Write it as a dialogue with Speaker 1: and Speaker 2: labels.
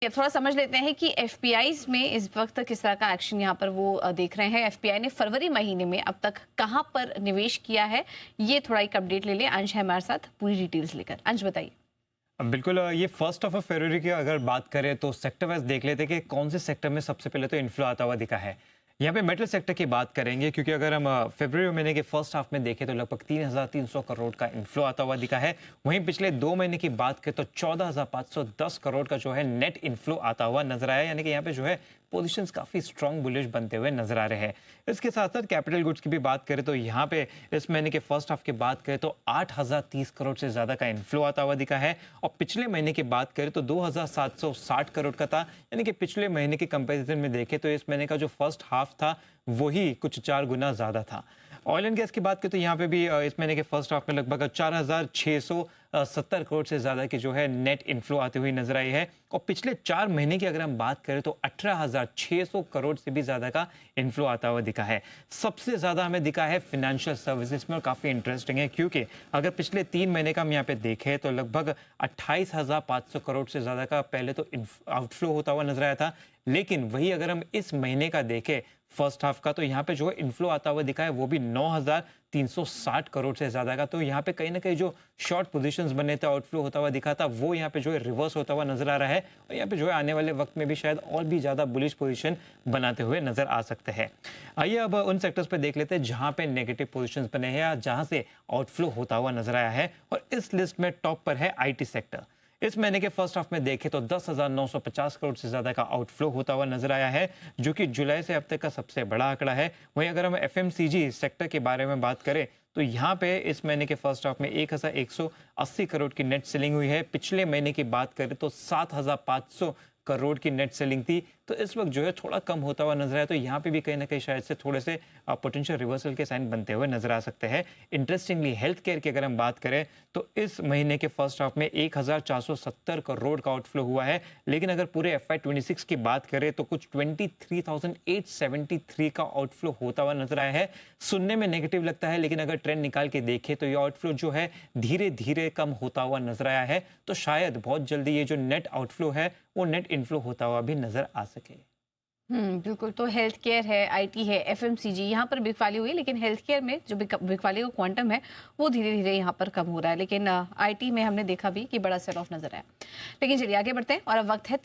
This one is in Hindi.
Speaker 1: ये थोड़ा समझ लेते हैं कि एफपीआईज में इस वक्त किस तरह का एक्शन यहाँ पर वो देख रहे हैं। एफपीआई ने फरवरी महीने में अब तक कहाँ पर निवेश किया है, ये थोड़ा एक अपडेट ले लें। अंश है हमारे साथ पूरी डिटेल्स लेकर। अंश बताइए।
Speaker 2: बिल्कुल, ये फर्स्ट ऑफ फरवरी की अगर बात करें तो सेक्टर वाइज देख लेते हैं कि कौन से सेक्टर में सबसे पहले तो इन्फ्लो आता हुआ दिखा है। यहाँ पे मेटल सेक्टर की बात करेंगे, क्योंकि अगर हम फरवरी महीने के फर्स्ट हाफ में देखें तो लगभग 3,300 करोड़ का इन्फ्लो आता हुआ दिखा है। वहीं पिछले 2 महीने की बात करें तो 14,510 करोड़ का जो है नेट इन्फ्लो आता हुआ नजर आया। यानी कि यहाँ पे जो है पोजीशंस काफी स्ट्रॉन्ग बुलिश बनते हुए नजर आ रहे हैं। इसके साथ साथ कैपिटल गुड्स की भी बात करें तो यहाँ पे इस महीने के फर्स्ट हाफ की बात करें तो 8,030 करोड़ से ज्यादा का इन्फ्लो आता हुआ दिखा है। और पिछले महीने की बात करें तो 2,760 करोड़ का था। यानी कि पिछले महीने के कंपैरिजन में देखें तो इस महीने का जो फर्स्ट हाफ था वही कुछ 4 गुना ज्यादा था। ऑयल एंड गैस की बात करें तो यहाँ पे भी इस महीने के फर्स्ट हाफ में लगभग 4,670 करोड़ से ज्यादा की जो है नेट इन्फ्लो आती हुई नजर आई है। और पिछले 4 महीने की अगर हम बात करें तो 18,600 करोड़ से भी ज्यादा का इन्फ्लो आता हुआ दिखा है। सबसे ज्यादा हमें दिखा है फाइनेंशियल सर्विसेज में, और काफी इंटरेस्टिंग है क्योंकि अगर पिछले 3 महीने का हम यहाँ पे देखें तो लगभग 28,500 करोड़ से ज्यादा का पहले तो आउटफ्लो होता हुआ नजर आया था। लेकिन वही अगर हम इस महीने का देखें फर्स्ट हाफ का, तो यहाँ पे जो है इन्फ्लो आता हुआ दिखा है वो भी 9,360 करोड़ से ज्यादा का। तो यहाँ पे कहीं ना कहीं जो शॉर्ट पोजीशंस बने थे, आउटफ्लो होता हुआ दिखा था, वो यहाँ पे जो है रिवर्स होता हुआ नजर आ रहा है। और यहाँ पे जो है आने वाले वक्त में भी शायद और भी ज्यादा बुलिश पोजीशन बनाते हुए नजर आ सकते हैं। आइए अब उन सेक्टर्स पे देख लेते हैं जहां पे नेगेटिव पोजीशंस बने हैं या जहां से आउटफ्लो होता हुआ नजर आया है। और इस लिस्ट में टॉप पर है आईटी सेक्टर। इस महीने के फर्स्ट हाफ में देखें तो 10,950 करोड़ से ज्यादा का आउटफ्लो होता हुआ नजर आया है, जो कि जुलाई से अब तक का सबसे बड़ा आंकड़ा है। वहीं अगर हम एफएमसीजी सेक्टर के बारे में बात करें तो यहाँ पे इस महीने के फर्स्ट हाफ में 1,180 करोड़ की नेट सेलिंग हुई है। पिछले महीने की बात करें तो 7,500 करोड़ की नेट सेलिंग थी। तो इस वक्त जो है थोड़ा कम होता हुआ नजर आया। तो यहाँ पे भी कहीं ना कहीं शायद से थोड़े से पोटेंशियल रिवर्सल के साइन बनते हुए नजर आ सकते हैं। इंटरेस्टिंगली हेल्थ केयर की अगर हम बात करें तो इस महीने के फर्स्ट हाफ में 1,470 करोड़ का आउटफ्लो हुआ है। लेकिन अगर पूरे FY26 की बात करें तो कुछ 23,873 का आउटफ्लो होता हुआ नजर आया है। सुनने में नेगेटिव लगता है, लेकिन अगर ट्रेंड निकाल के देखें तो ये आउटफ्लो जो है धीरे धीरे कम होता हुआ नजर आया है। तो शायद बहुत जल्दी ये जो नेट आउटफ्लो है वो नेट इनफ्लो होता हुआ भी नजर आ सके।
Speaker 1: बिल्कुल। तो हेल्थ केयर है, आईटी है, एफएमसीजी, यहाँ पर बिकवाली हुई, लेकिन हेल्थ केयर में जो बिकवाली का क्वांटम है वो धीरे धीरे यहाँ पर कम हो रहा है। लेकिन आईटी में हमने देखा भी कि बड़ा सेल ऑफ नजर आया। लेकिन चलिए आगे बढ़ते हैं और अब वक्त है